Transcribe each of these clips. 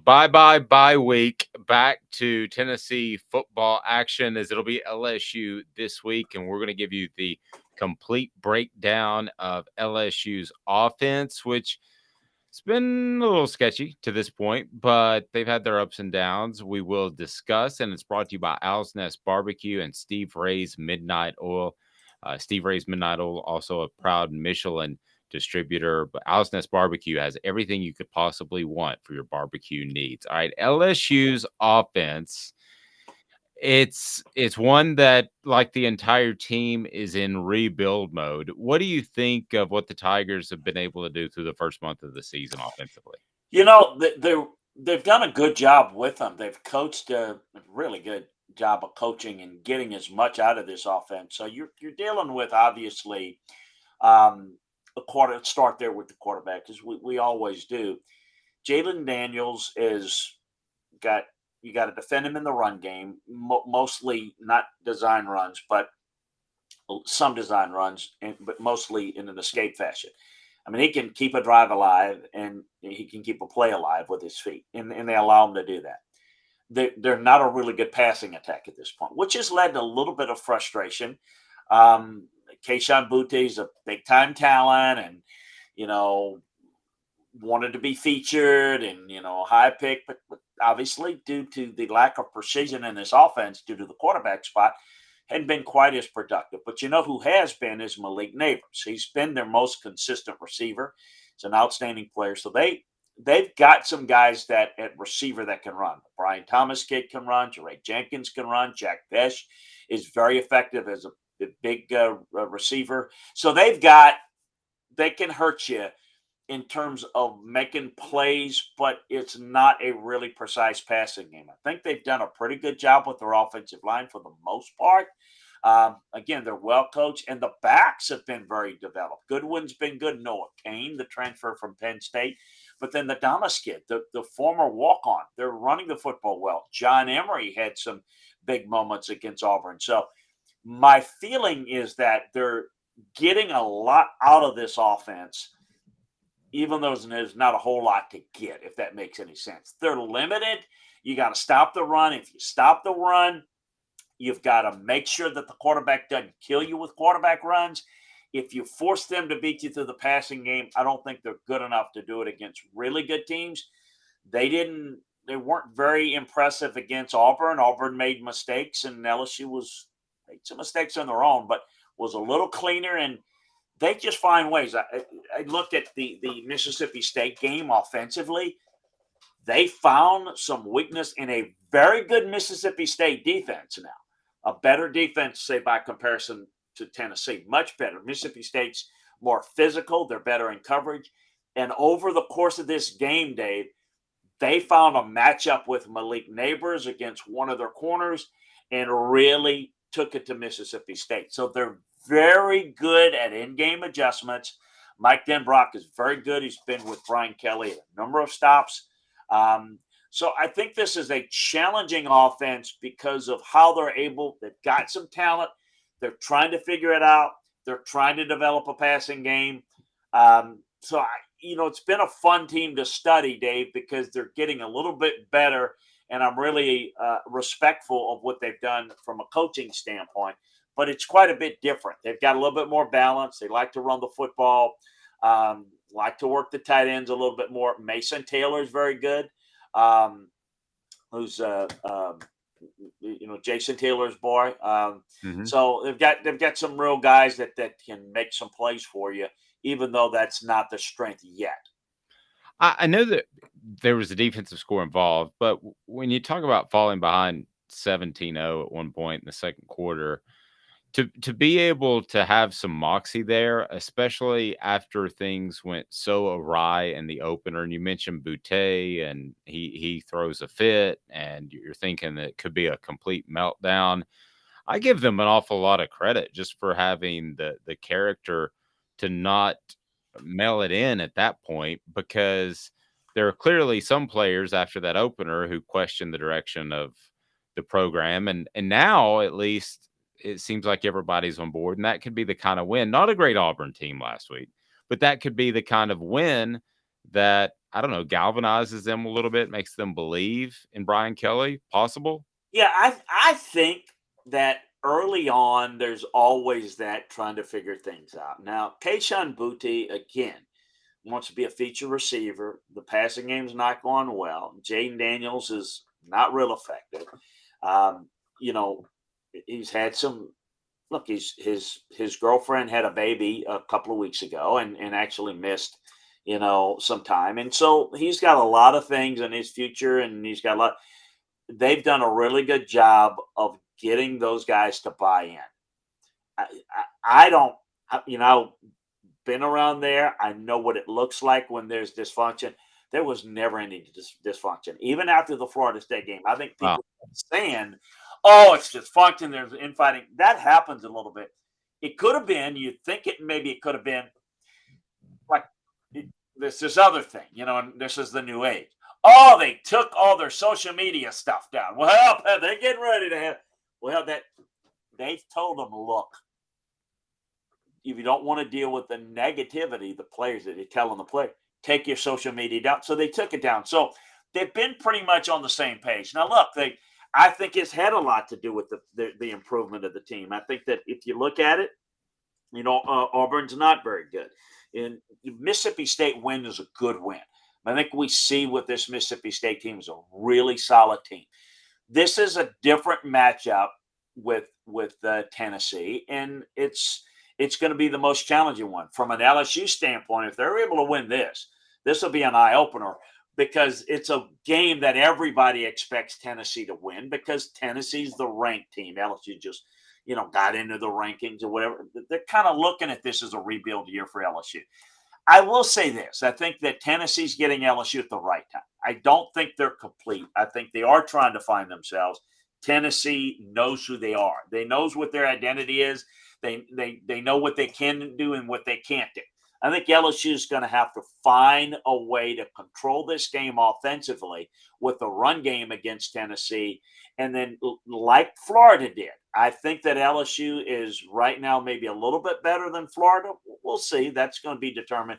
bye week. Back to Tennessee football action as it'll be LSU this week, and we're going to give you the complete breakdown of LSU's offense, which it's been a little sketchy to this point, but they've had their ups and downs. We will discuss, and it's brought to you by Owl's Nest Barbecue and Steve Ray's Midnight Oil. Steve Ray's Midnight Oil, also a proud Michelin distributor, but Owl's Nest Barbecue has everything you could possibly want for your barbecue needs. All right, LSU's offense, it's one that, like the entire team, is in rebuild mode. What do you think of what the Tigers have been able to do through the first month of the season offensively? They've done a good job with them. They've coached a really good job of coaching and getting as much out of this offense. So you're dealing with, obviously, a quarter. Start there with the quarterback, as we always do. Jaden Daniels is got you got to defend him in the run game, mostly not design runs, but some design runs, but mostly in an escape fashion. I mean, he can keep a drive alive and he can keep a play alive with his feet, and they allow him to do that. They're not a really good passing attack at this point, which has led to a little bit of frustration. Um, Keishawn Butte is a big time talent, and you know wanted to be featured and high pick, but obviously due to the lack of precision in this offense, due to the quarterback spot, hadn't been quite as productive. But who has been is Malik Neighbors. He's been their most consistent receiver. He's an outstanding player. So they've got some guys that at receiver that can run. Brian Thomas kid can run. Jeray Jenkins can run. Jack Pesh is very effective as a big receiver. So they can hurt you in terms of making plays, but it's not a really precise passing game. I think they've done a pretty good job with their offensive line for the most part. Again, they're well coached, and the backs have been very developed. Goodwin's been good. Noah Kane, the transfer from Penn State. But then the Damas kid, the former walk on, they're running the football well. John Emery had some big moments against Auburn. So my feeling is that they're getting a lot out of this offense, even though there's not a whole lot to get, if that makes any sense. They're limited. You got to stop the run. If you stop the run, you've got to make sure that the quarterback doesn't kill you with quarterback runs. If you force them to beat you through the passing game, I don't think they're good enough to do it against really good teams. They weren't very impressive against Auburn. Auburn made mistakes, and LSU made some mistakes on their own, but was a little cleaner, and they just find ways. I looked at the Mississippi State game offensively. They found some weakness in a very good Mississippi State defense now. A better defense, say, by comparison to Tennessee. Much better. Mississippi State's more physical. They're better in coverage. And over the course of this game, Dave, they found a matchup with Malik Neighbors against one of their corners and really took it to Mississippi State. So they're very good at in-game adjustments. Mike Denbrock is very good. He's been with Brian Kelly at a number of stops. So I think this is a challenging offense because of how they've got some talent. They're trying to figure it out. They're trying to develop a passing game. It's been a fun team to study, Dave, because they're getting a little bit better, and I'm really respectful of what they've done from a coaching standpoint. But it's quite a bit different. They've got a little bit more balance. They like to run the football, like to work the tight ends a little bit more. Mason Taylor is very good, who's Jason Taylor's boy. Mhm. So they've got some real guys that can make some plays for you, even though that's not the strength yet. I know that there was a defensive score involved, but when you talk about falling behind 17-0 at one point in the second quarter, to be able to have some moxie there, especially after things went so awry in the opener, and you mentioned Boutte, and he throws a fit, and you're thinking that it could be a complete meltdown. I give them an awful lot of credit just for having the character to not mail it in at that point, because there are clearly some players after that opener who question the direction of the program, and now at least it seems like everybody's on board, and that could be the kind of win. Not a great Auburn team last week, but that could be the kind of win that I don't know, galvanizes them a little bit, makes them believe in Brian Kelly, possible? Yeah, I think that early on there's always that trying to figure things out. Now, Kayshawn Booty again wants to be a feature receiver. The passing game's not going well. Jaden Daniels is not real effective. Um, you know, he's had some look, his girlfriend had a baby a couple of weeks ago and actually missed, some time. And so he's got a lot of things in his future and he's got a lot. They've done a really good job of getting those guys to buy in. I don't, been around there. I know what it looks like when there's dysfunction. There was never any dysfunction, even after the Florida State game. I think Wow. people saying, "Oh, it's dysfunction. There's infighting." That happens a little bit. It could have been. You think it maybe it could have been like this other thing, and this is the new age. Oh, they took all their social media stuff down. Well, they're getting ready to have. Well, that they've told them, look, if you don't want to deal with the negativity, the players that you're telling the player, take your social media down. So they took it down. So they've been pretty much on the same page. Now, look, I think it's had a lot to do with the improvement of the team. I think that if you look at it, Auburn's not very good. And Mississippi State win is a good win. I think we see with this Mississippi State team is a really solid team. This is a different matchup with Tennessee, and it's going to be the most challenging one from an LSU standpoint. If they're able to win this will be an eye opener because it's a game that everybody expects Tennessee to win because Tennessee's the ranked team. LSU just got into the rankings or whatever. They're kind of looking at this as a rebuild year for LSU. I will say this. I think that Tennessee's getting LSU at the right time. I don't think they're complete. I think they are trying to find themselves. Tennessee knows who they are. They knows what their identity is. They know what they can do and what they can't do. I think LSU is going to have to find a way to control this game offensively with the run game against Tennessee. And then, like Florida did, I think that LSU is right now maybe a little bit better than Florida. We'll see. That's going to be determined.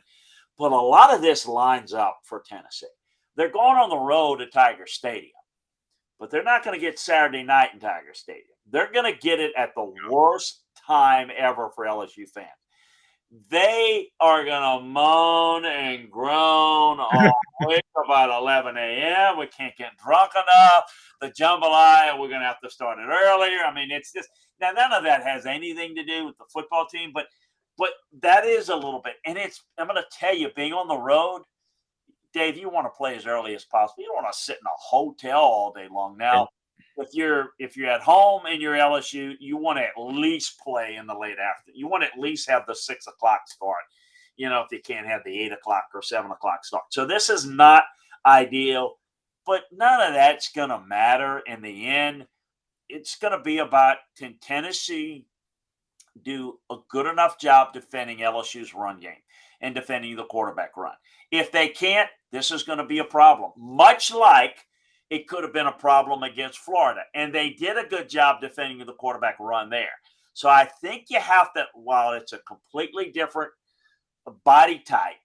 But a lot of this lines up for Tennessee. They're going on the road to Tiger Stadium, but they're not going to get Saturday night in Tiger Stadium. They're going to get it at the worst time ever for LSU fans. They are going to moan and groan all week about 11 a.m. We can't get drunk enough. The jambalaya, we're going to have to start it earlier. I mean, it's just now none of that has anything to do with the football team, but that is a little bit. And I'm going to tell you, being on the road, Dave, you want to play as early as possible. You don't want to sit in a hotel all day long. Now, if you're at home and you're LSU, you want to at least play in the late afternoon. You want to at least have the 6 o'clock start. If you can't have the 8 o'clock or 7 o'clock start. So this is not ideal, but none of that's going to matter in the end. It's going to be about can Tennessee do a good enough job defending LSU's run game and defending the quarterback run. If they can't, this is going to be a problem, much like it could have been a problem against Florida. And they did a good job defending the quarterback run there. So I think you have to, while it's a completely different body type,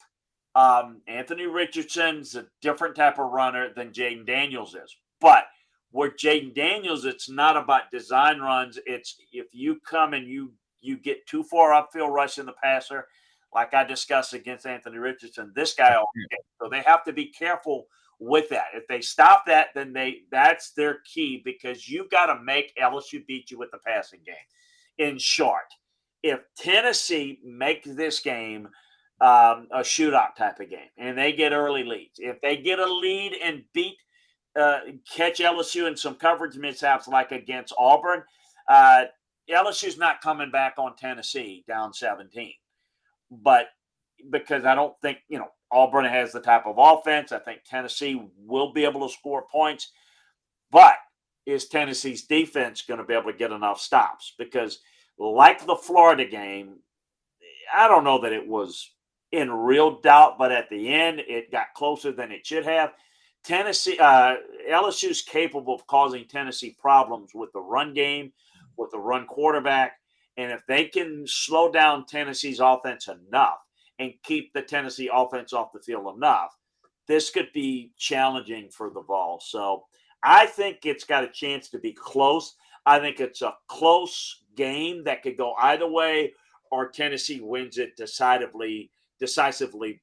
Anthony Richardson's a different type of runner than Jaden Daniels is. But with Jaden Daniels, it's not about design runs. It's if you come and you get too far upfield rushing the passer, like I discussed against Anthony Richardson, this guy. So they have to be careful with that. If they stop that, then that's their key because you've got to make LSU beat you with the passing game. In short, if Tennessee makes this game a shootout type of game and they get early leads, if they get a lead and catch LSU in some coverage mishaps like against Auburn, LSU's not coming back on Tennessee down 17. But because I don't think, Auburn has the type of offense, I think Tennessee will be able to score points. But is Tennessee's defense going to be able to get enough stops? Because like the Florida game, I don't know that it was in real doubt, but at the end, it got closer than it should have. LSU is capable of causing Tennessee problems with the run game, with the run quarterback. And if they can slow down Tennessee's offense enough and keep the Tennessee offense off the field enough, this could be challenging for the Vols. So I think it's got a chance to be close. I think it's a close game that could go either way, or Tennessee wins it decisively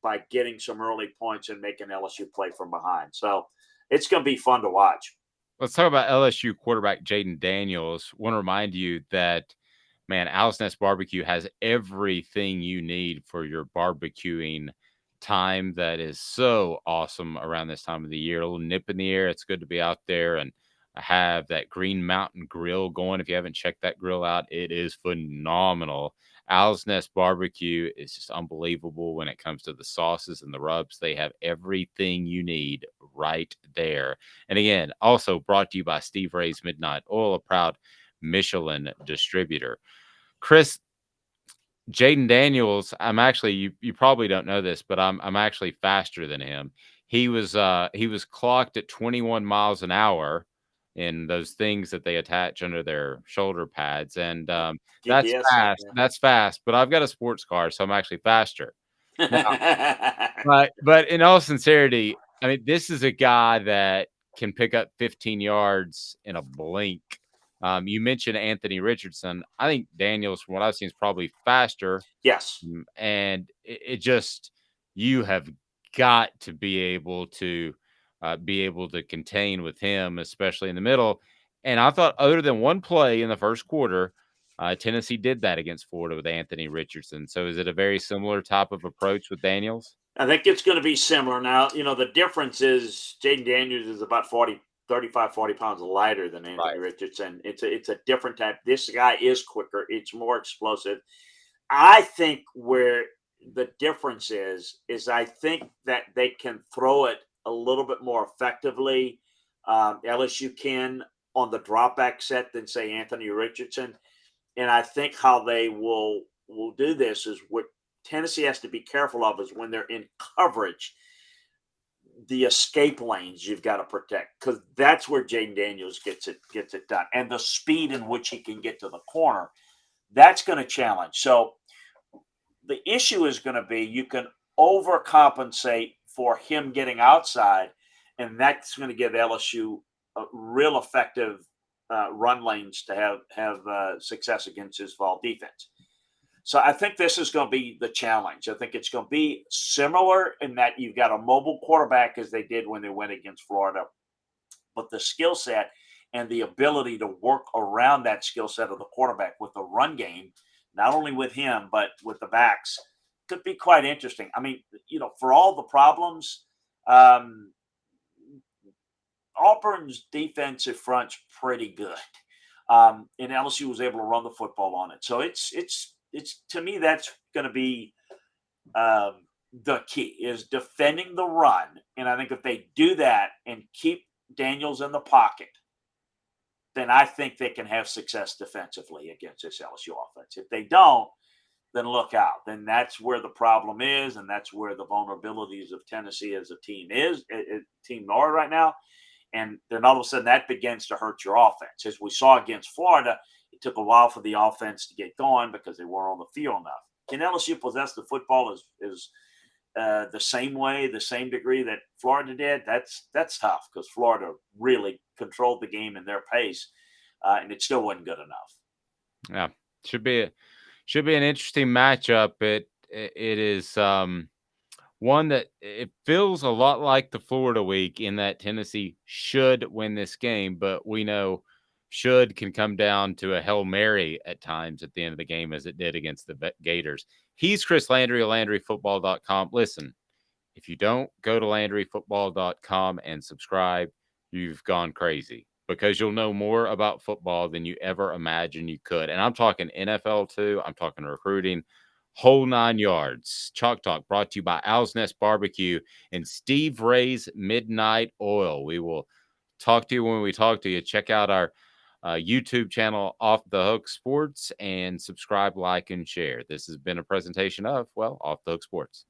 by getting some early points and making LSU play from behind. So it's going to be fun to watch. Let's talk about LSU quarterback Jaden Daniels. Want to remind you that, man, Owl's Nest Barbecue has everything you need for your barbecuing time. That is so awesome around this time of the year. A little nip in the air. It's good to be out there and have that Green Mountain Grill going. If you haven't checked that grill out, it is phenomenal. Owl's Nest Barbecue is just unbelievable when it comes to the sauces and the rubs. They have everything you need right there. And again, also brought to you by Steve Ray's Midnight Oil, a proud Michelin distributor. Chris, Jaden Daniels, I'm actually you probably don't know this, but I'm actually faster than him. He was clocked at 21 miles an hour in those things that they attach under their shoulder pads, and that's GPS thing, fast. That's fast, but I've got a sports car, so I'm actually faster. Now, yeah. but in all sincerity, I mean, this is a guy that can pick up 15 yards in a blink. You mentioned Anthony Richardson. I think Daniels, from what I've seen, is probably faster. Yes. And it just you have got to be able to contain with him, especially in the middle. And I thought, other than one play in the first quarter, Tennessee did that against Florida with Anthony Richardson. So is it a very similar type of approach with Daniels? I think it's going to be similar. Now, the difference is Jaden Daniels is about 40 pounds lighter than Anthony Right. Richardson. It's a different type. This guy is quicker. It's more explosive. I think where the difference is I think that they can throw it a little bit more effectively. LSU can on the dropback set than say Anthony Richardson. And I think how they will do this is what Tennessee has to be careful of is when they're in coverage, the escape lanes you've got to protect because that's where Jaden Daniels gets it done, and the speed in which he can get to the corner. That's going to challenge. So the issue is going to be you can overcompensate for him getting outside, and that's going to give LSU a real effective run lanes to have success against his Vol defense. So I think this is going to be the challenge. I think it's going to be similar in that you've got a mobile quarterback as they did when they went against Florida, but the skill set and the ability to work around that skill set of the quarterback with the run game, not only with him but with the backs, could be quite interesting. I mean, for all the problems, um, Auburn's defensive front's pretty good, and LSU was able to run the football on it. So it's to me that's going to be the key is defending the run, and I think if they do that and keep Daniels in the pocket, then I think they can have success defensively against this LSU offense. If they don't, then look out. Then that's where the problem is, and that's where the vulnerabilities of Tennessee as a team team are right now. And then all of a sudden that begins to hurt your offense. As we saw against Florida, it took a while for the offense to get going because they weren't on the field enough. Can LSU possess the football is the same way, the same degree that Florida did? That's tough because Florida really controlled the game in their pace, and it still wasn't good enough. Yeah. Should be should be an interesting matchup. It is one that it feels a lot like the Florida week in that Tennessee should win this game, but we know should can come down to a Hail Mary at times at the end of the game, as it did against the Gators. He's Chris Landry of LandryFootball.com. Listen, if you don't go to LandryFootball.com and subscribe, you've gone crazy because you'll know more about football than you ever imagined you could. And I'm talking NFL too. I'm talking recruiting, whole 9 yards. Chalk Talk brought to you by Owl's Nest Barbecue and Steve Ray's Midnight Oil. We will talk to you when we talk to you. Check out our YouTube channel, Off the Hook Sports, and subscribe, like, and share. This has been a presentation of, well, Off the Hook Sports.